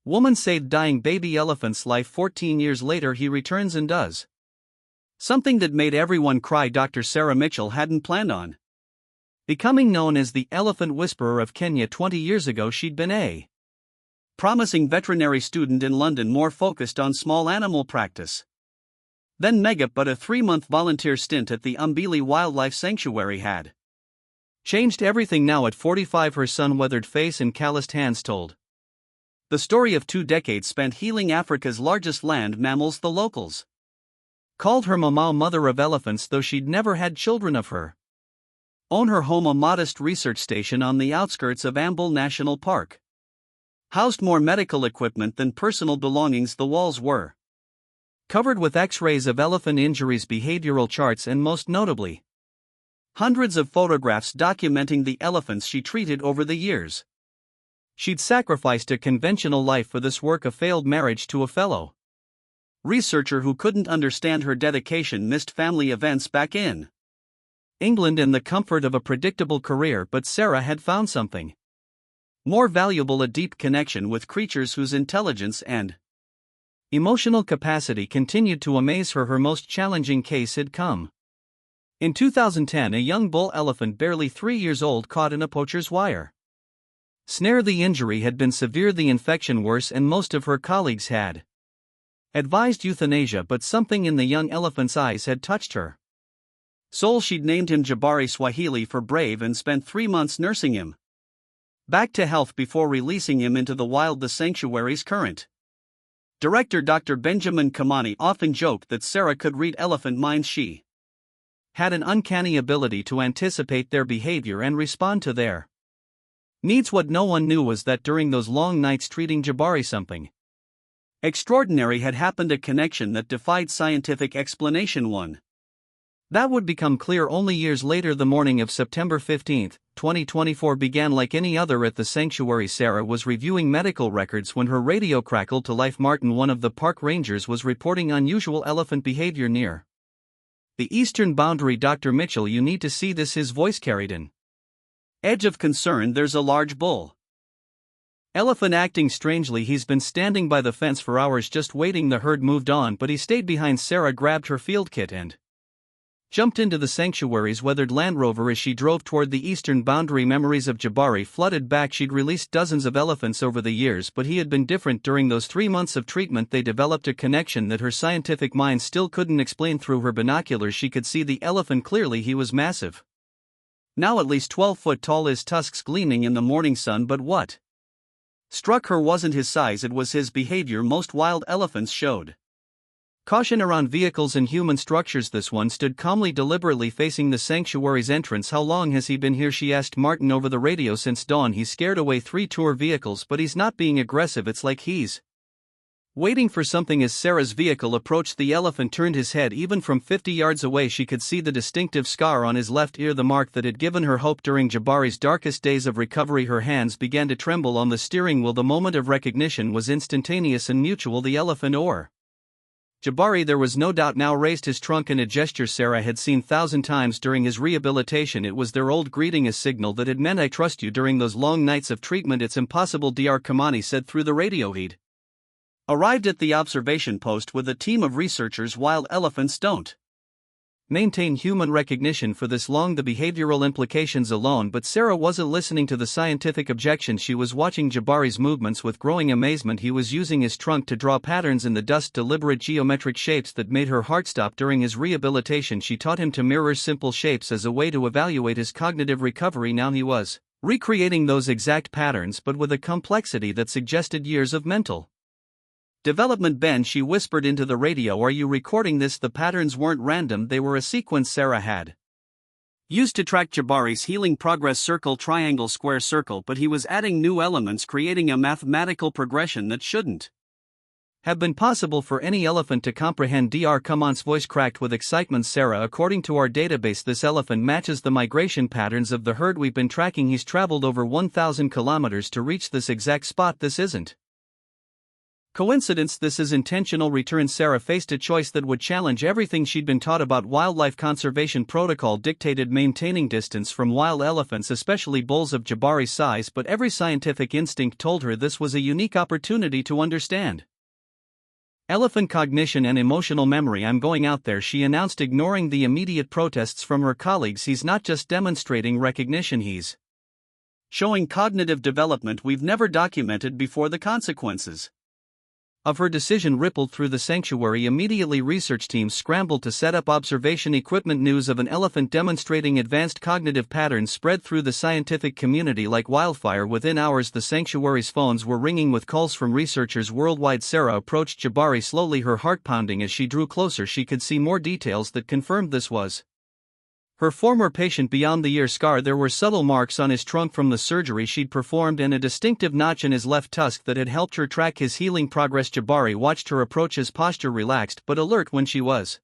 Woman saved dying baby elephant's life. 14 years later he returns and does something that made everyone cry. Dr. Sarah Mitchell hadn't planned on becoming known as the elephant whisperer of Kenya. 20 years ago she'd been a promising veterinary student in London, more focused on small animal practice. Then but a 3-month volunteer stint at the Umbili Wildlife Sanctuary had changed everything. Now at 45 her sun-weathered face and calloused hands told the story of 2 decades spent healing Africa's largest land mammals. The locals called her Mamau, mother of elephants, though she'd never had children of her own. Her home, a modest research station on the outskirts of Ambul National Park, housed more medical equipment than personal belongings. The walls were covered with x-rays of elephant injuries, behavioral charts, and most notably, hundreds of photographs documenting the elephants she treated over the years. She'd sacrificed a conventional life for this work, a failed marriage to a fellow researcher who couldn't understand her dedication, missed family events back in England, and the comfort of a predictable career. But Sarah had found something more valuable, a deep connection with creatures whose intelligence and emotional capacity continued to amaze her. Her most challenging case had come in 2010, a young bull elephant barely 3 years old caught in a poacher's wire snare. The injury had been severe, the infection worse, and most of her colleagues had advised euthanasia, but something in the young elephant's eyes had touched her soul. She'd named him Jabari, Swahili for brave, and spent 3 months nursing him back to health before releasing him into the wild. The sanctuary's current director, Dr. Benjamin Kamani, often joked that Sarah could read elephant minds. She had an uncanny ability to anticipate their behavior and respond to their needs. What no one knew was that during those long nights treating Jabari, something extraordinary had happened, a connection that defied scientific explanation, one that would become clear only years later. The morning of September 15, 2024 began like any other at the sanctuary. Sarah was reviewing medical records when her radio crackled to life. Martin, one of the park rangers, was reporting unusual elephant behavior near the eastern boundary. Dr. Mitchell, you need to see this. His voice carried an edge of concern. There's a large bull elephant acting strangely. He's been standing by the fence for hours just waiting. The herd moved on, but he stayed behind. Sarah grabbed her field kit and jumped into the sanctuary's weathered Land Rover as she drove toward the eastern boundary. Memories of Jabari flooded back. She'd released dozens of elephants over the years, but he had been different. During those 3 months of treatment they developed a connection that her scientific mind still couldn't explain. Through her binoculars she could see the elephant clearly. He was massive, now at least 12 foot tall, his tusks gleaming in the morning sun. But what struck her wasn't his size, it was his behavior. Most wild elephants showed caution around vehicles and human structures. This one stood calmly, deliberately facing the sanctuary's entrance. How long has he been here? She asked Martin over the radio. Since dawn. He scared away 3 tour vehicles, but he's not being aggressive. It's like he's waiting for something. As Sarah's vehicle approached, the elephant turned his head. Even from 50 yards away she could see the distinctive scar on his left ear, the mark that had given her hope during Jabari's darkest days of recovery. Her hands began to tremble on the steering wheel. The moment of recognition was instantaneous and mutual. The elephant, or Jabari, there was no doubt, now raised his trunk in a gesture Sarah had seen 1,000 times during his rehabilitation. It was their old greeting, a signal that had meant I trust you during those long nights of treatment. It's impossible, Dr. Kamani said through the radio. He'd arrived at the observation post with a team of researchers. Wild elephants don't maintain human recognition for this long, the behavioral implications alone. But Sarah wasn't listening to the scientific objections. She was watching Jabari's movements with growing amazement. He was using his trunk to draw patterns in the dust, deliberate geometric shapes that made her heart stop. During his rehabilitation she taught him to mirror simple shapes as a way to evaluate his cognitive recovery. Now he was recreating those exact patterns, but with a complexity that suggested years of mental development. Ben, she whispered into the radio, are you recording this? The patterns weren't random, they were a sequence Sarah had used to track Jabari's healing progress: circle, triangle, square, circle. But he was adding new elements, creating a mathematical progression that shouldn't have been possible for any elephant to comprehend. Dr. Kaman's voice cracked with excitement. Sarah, according to our database, this elephant matches the migration patterns of the herd we've been tracking. He's traveled over 1,000 kilometers to reach this exact spot. This isn't Coincidence? This is intentional. Sarah faced a choice that would challenge everything she'd been taught about wildlife conservation. Protocol dictated maintaining distance from wild elephants, especially bulls of Jabari's size, but every scientific instinct told her this was a unique opportunity to understand elephant cognition and emotional memory. "I'm going out there," she announced, ignoring the immediate protests from her colleagues. "He's not just demonstrating recognition, he's showing cognitive development we've never documented before." The consequences of her decision rippled through the sanctuary. Immediately, research teams scrambled to set up observation equipment. News of an elephant demonstrating advanced cognitive patterns spread through the scientific community like wildfire. Within hours, the sanctuary's phones were ringing with calls from researchers worldwide. Sarah approached Jabari slowly, her heart pounding. As she drew closer, she could see more details that confirmed this was her former patient. Beyond the ear scar, there were subtle marks on his trunk from the surgery she'd performed and a distinctive notch in his left tusk that had helped her track his healing progress. Jabari watched her approach, his posture relaxed but alert. When she was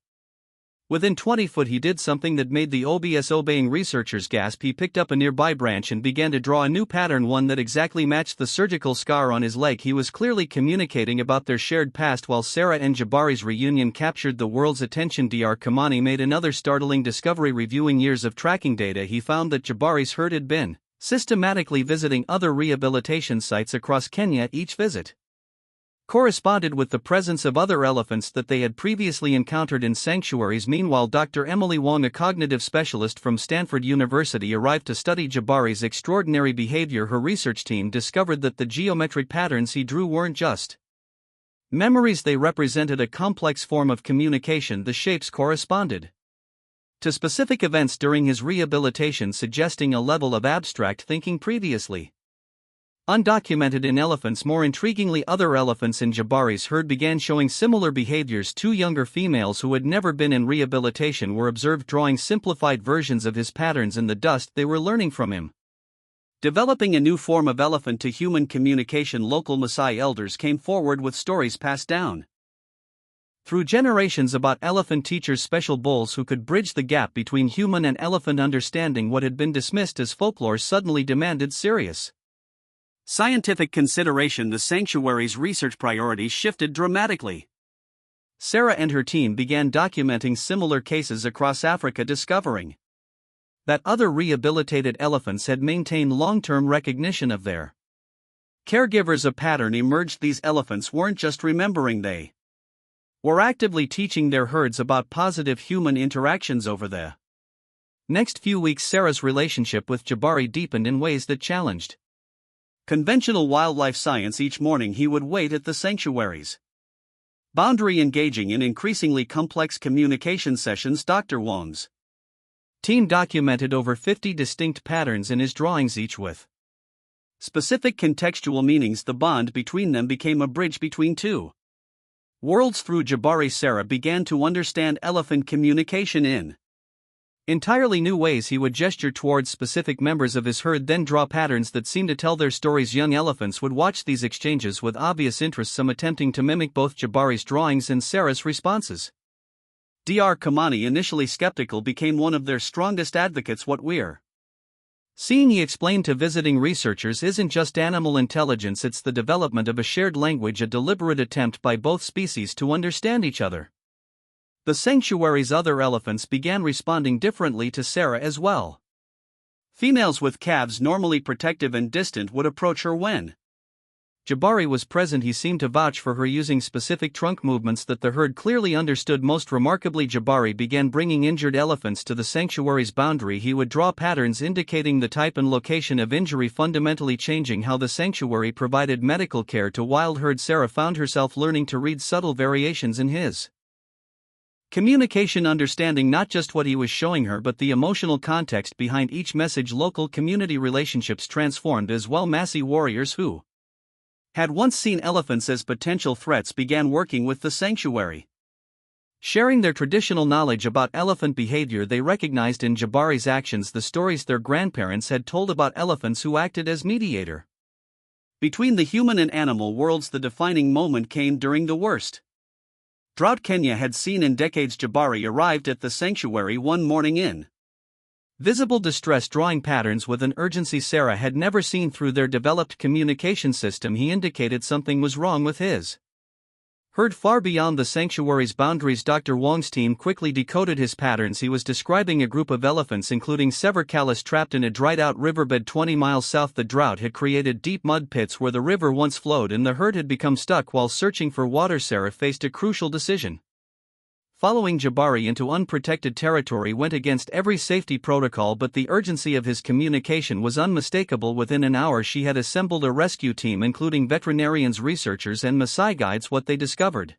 within 20 feet, he did something that made the obeying researchers gasp. He picked up a nearby branch and began to draw a new pattern, one that exactly matched the surgical scar on his leg. He was clearly communicating about their shared past. While Sarah and Jabari's reunion captured the world's attention, Dr. Kamani made another startling discovery. Reviewing years of tracking data, he found that Jabari's herd had been systematically visiting other rehabilitation sites across Kenya. Each visit corresponded with the presence of other elephants that they had previously encountered in sanctuaries. Meanwhile, Dr. Emily Wong, a cognitive specialist from Stanford University, arrived to study Jabari's extraordinary behavior. Her research team discovered that the geometric patterns he drew weren't just memories, they represented a complex form of communication. The shapes corresponded to specific events during his rehabilitation, suggesting a level of abstract thinking previously undocumented in elephants. More intriguingly, other elephants in Jabari's herd began showing similar behaviors. Two younger females who had never been in rehabilitation were observed drawing simplified versions of his patterns in the dust they were learning from him, developing a new form of elephant to human communication. Local Maasai elders came forward with stories passed down through generations about elephant teachers, special bulls who could bridge the gap between human and elephant understanding. What had been dismissed as folklore suddenly demanded serious scientific consideration. The sanctuary's research priorities shifted dramatically. Sarah and her team began documenting similar cases across Africa, discovering that other rehabilitated elephants had maintained long-term recognition of their caregivers. A pattern emerged: these elephants weren't just remembering, they were actively teaching their herds about positive human interactions. Over the next few weeks, Sarah's relationship with Jabari deepened in ways that challenged conventional wildlife science. Each morning he would wait at the sanctuary's boundary, engaging in increasingly complex communication sessions. Dr. Wong's team documented over 50 distinct patterns in his drawings, each with specific contextual meanings. The bond between them became a bridge between two worlds. Through Jabari, Sarah began to understand elephant communication in entirely new ways. He would gesture towards specific members of his herd, then draw patterns that seemed to tell their stories. Young elephants would watch these exchanges with obvious interest, some attempting to mimic both Jabari's drawings and Sarah's responses. Dr. Kamani, initially skeptical, became one of their strongest advocates. "What we're seeing," he explained to visiting researchers, "isn't just animal intelligence, it's the development of a shared language, a deliberate attempt by both species to understand each other." The sanctuary's other elephants began responding differently to Sarah as well. Females with calves, normally protective and distant, would approach her when Jabari was present. He seemed to vouch for her, using specific trunk movements that the herd clearly understood. Most remarkably, Jabari began bringing injured elephants to the sanctuary's boundary. He would draw patterns indicating the type and location of injury, fundamentally changing how the sanctuary provided medical care to wild herds. Sarah found herself learning to read subtle variations in his communication, understanding not just what he was showing her but the emotional context behind each message. Local community relationships transformed as well. Maasai warriors who had once seen elephants as potential threats began working with the sanctuary, sharing their traditional knowledge about elephant behavior. They recognized in Jabari's actions the stories their grandparents had told about elephants who acted as mediator between the human and animal worlds. The defining moment came during the worst drought Kenya had seen in decades. Jabari arrived at the sanctuary one morning in visible distress, drawing patterns with an urgency Sarah had never seen. Through their developed communication system, he indicated something was wrong with his Heard far beyond the sanctuary's boundaries, Dr. Wong's team quickly decoded his patterns. He was describing a group of elephants, including cervicalis, trapped in a dried-out riverbed 20 miles south. The drought had created deep mud pits where the river once flowed, and the herd had become stuck while searching for water. Sarah faced a crucial decision. Following Jabari into unprotected territory went against every safety protocol, but the urgency of his communication was unmistakable. Within an hour she had assembled a rescue team, including veterinarians, researchers, and Maasai guides. What they discovered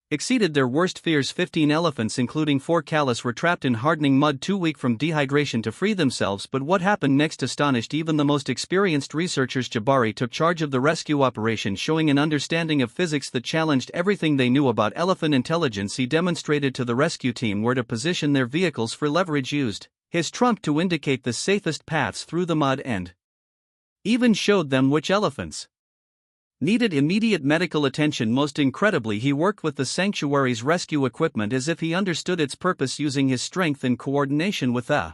exceeded their worst fears. 15 elephants, including 4 callas, were trapped in hardening mud, too weak from dehydration to free themselves. But what happened next astonished even the most experienced researchers. Jabari took charge of the rescue operation, showing an understanding of physics that challenged everything they knew about elephant intelligence. He demonstrated to the rescue team where to position their vehicles for leverage, used his trunk to indicate the safest paths through the mud, and even showed them which elephants needed immediate medical attention. Most incredibly, he worked with the sanctuary's rescue equipment as if he understood its purpose, using his strength in coordination with the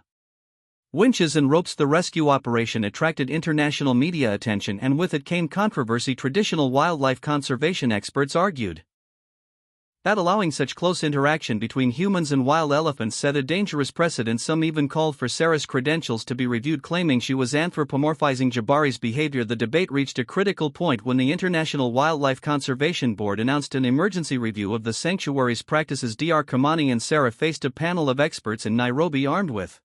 winches and ropes. The rescue operation attracted international media attention, and with it came controversy. Traditional wildlife conservation experts argued that allowing such close interaction between humans and wild elephants set a dangerous precedent. Some even called for Sarah's credentials to be reviewed, claiming she was anthropomorphizing Jabari's behavior. The debate reached a critical point when the International Wildlife Conservation Board announced an emergency review of the sanctuary's practices. Dr. Kamani and Sarah faced a panel of experts in Nairobi armed with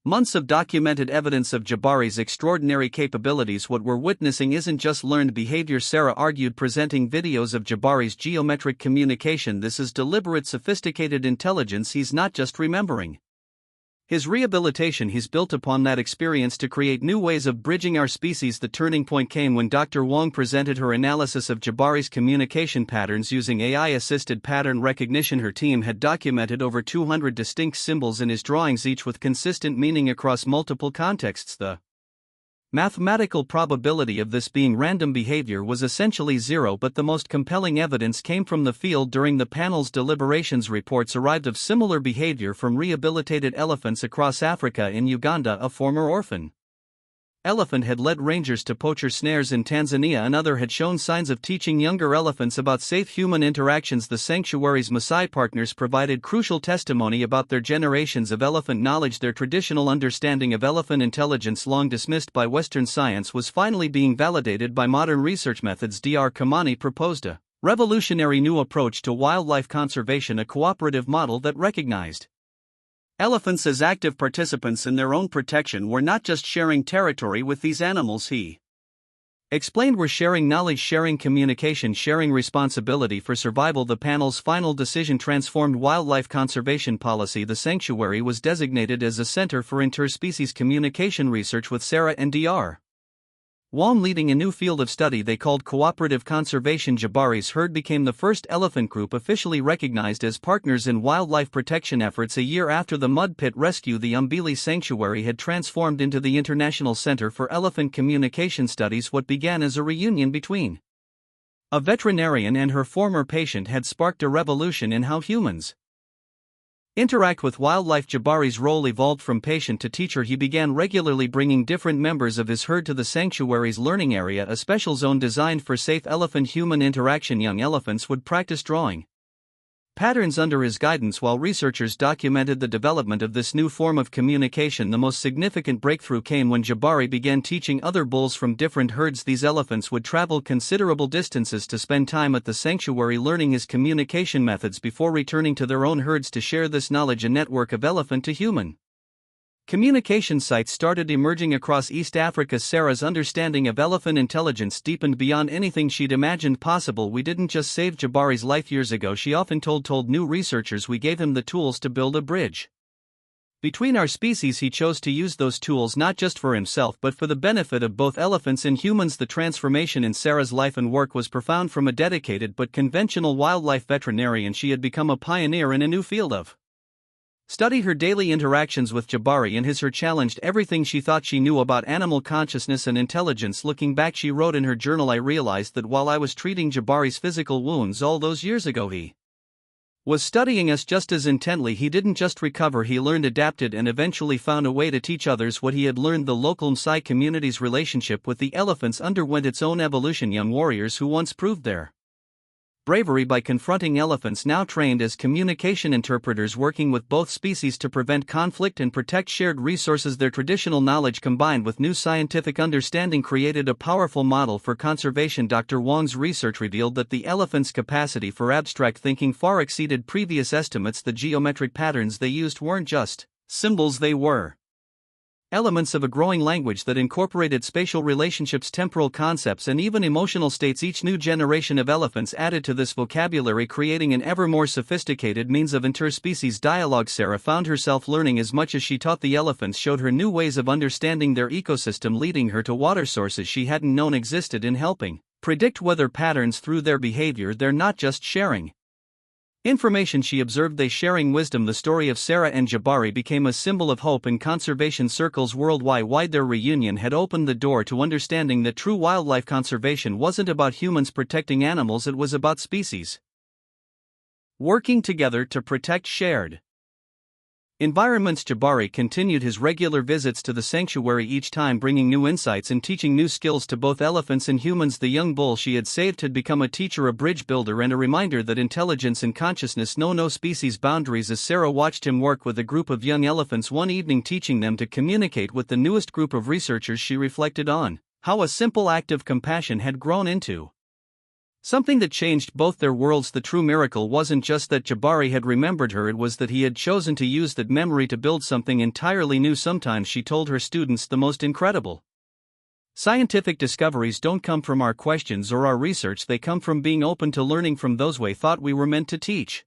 months of documented evidence of Jabari's extraordinary capabilities. What we're witnessing isn't just learned behavior, Sarah argued, presenting videos of Jabari's geometric communication. This is deliberate, sophisticated intelligence. He's not just remembering his rehabilitation, he's built upon that experience to create new ways of bridging our species. The turning point came when Dr. Wong presented her analysis of Jabari's communication patterns using AI-assisted pattern recognition. Her team had documented over 200 distinct symbols in his drawings, each with consistent meaning across multiple contexts. The mathematical probability of this being random behavior was essentially zero, but the most compelling evidence came from the field. During the panel's deliberations, reports arrived of similar behavior from rehabilitated elephants across Africa. In Uganda, a former orphan elephant had led rangers to poacher snares. In Tanzania, another had shown signs of teaching younger elephants about safe human interactions. The sanctuary's Maasai partners provided crucial testimony about their generations of elephant knowledge. Their traditional understanding of elephant intelligence, long dismissed by Western science, was finally being validated by modern research methods. Dr. Kamani proposed a revolutionary new approach to wildlife conservation, a cooperative model that recognized elephants as active participants in their own protection. We're not just sharing territory with these animals, he explained. We're sharing knowledge, sharing communication, sharing responsibility for survival. The panel's final decision transformed wildlife conservation policy. The sanctuary was designated as a center for interspecies communication research, with Sarah and Dr. Wong leading a new field of study they called cooperative conservation. Jabari's herd became the first elephant group officially recognized as partners in wildlife protection efforts. A year after the mud pit rescue, the Umbili Sanctuary had transformed into the International Center for Elephant Communication Studies. What began as a reunion between a veterinarian and her former patient had sparked a revolution in how humans interact with wildlife. Jabari's role evolved from patient to teacher. He began regularly bringing different members of his herd to the sanctuary's learning area, a special zone designed for safe elephant-human interaction. Young elephants would practice drawing patterns under his guidance while researchers documented the development of this new form of communication. The most significant breakthrough came when Jabari began teaching other bulls from different herds. These elephants would travel considerable distances to spend time at the sanctuary learning his communication methods before returning to their own herds to share this knowledge. A network of elephant to human communication sites started emerging across East Africa. Sarah's understanding of elephant intelligence deepened beyond anything she'd imagined possible. We didn't just save Jabari's life years ago, she often told new researchers. We gave him the tools to build a bridge between our species. He chose to use those tools not just for himself but for the benefit of both elephants and humans. The transformation in Sarah's life and work was profound. From a dedicated but conventional wildlife veterinarian, she had become a pioneer in a new field of study. Her daily interactions with Jabari and his herd challenged everything she thought she knew about animal consciousness and intelligence. Looking back, she wrote in her journal, I realized that while I was treating Jabari's physical wounds all those years ago, he was studying us just as intently. He didn't just recover, he learned, adapted, and eventually found a way to teach others what he had learned. The local Maasai community's relationship with the elephants underwent its own evolution. Young warriors who once proved their bravery by confronting elephants now trained as communication interpreters working with both species to prevent conflict and protect shared resources. Their traditional knowledge combined with new scientific understanding created a powerful model for conservation. Dr. Wang's research revealed that the elephants' capacity for abstract thinking far exceeded previous estimates. The geometric patterns they used weren't just symbols, they were elements of a growing language that incorporated spatial relationships, temporal concepts, and even emotional states. Each new generation of elephants added to this vocabulary, creating an ever more sophisticated means of interspecies dialogue. Sarah found herself learning as much as she taught. The elephants showed her new ways of understanding their ecosystem, leading her to water sources she hadn't known existed, in helping predict weather patterns through their behavior. They're not just sharing information, she observed, they sharing wisdom. The story of Sarah and Jabari became a symbol of hope in conservation circles worldwide. Their reunion had opened the door to understanding that true wildlife conservation wasn't about humans protecting animals, it was about species working together to protect shared environments. Jabari continued his regular visits to the sanctuary, each time bringing new insights and teaching new skills to both elephants and humans. The young bull she had saved had become a teacher, a bridge builder, and a reminder that intelligence and consciousness know no species boundaries. As Sarah watched him work with a group of young elephants one evening, teaching them to communicate with the newest group of researchers, she reflected on how a simple act of compassion had grown into something that changed both their worlds. The true miracle wasn't just that Jabari had remembered her, it was that he had chosen to use that memory to build something entirely new. Sometimes, she told her students, the most incredible scientific discoveries don't come from our questions or our research, they come from being open to learning from those we thought we were meant to teach.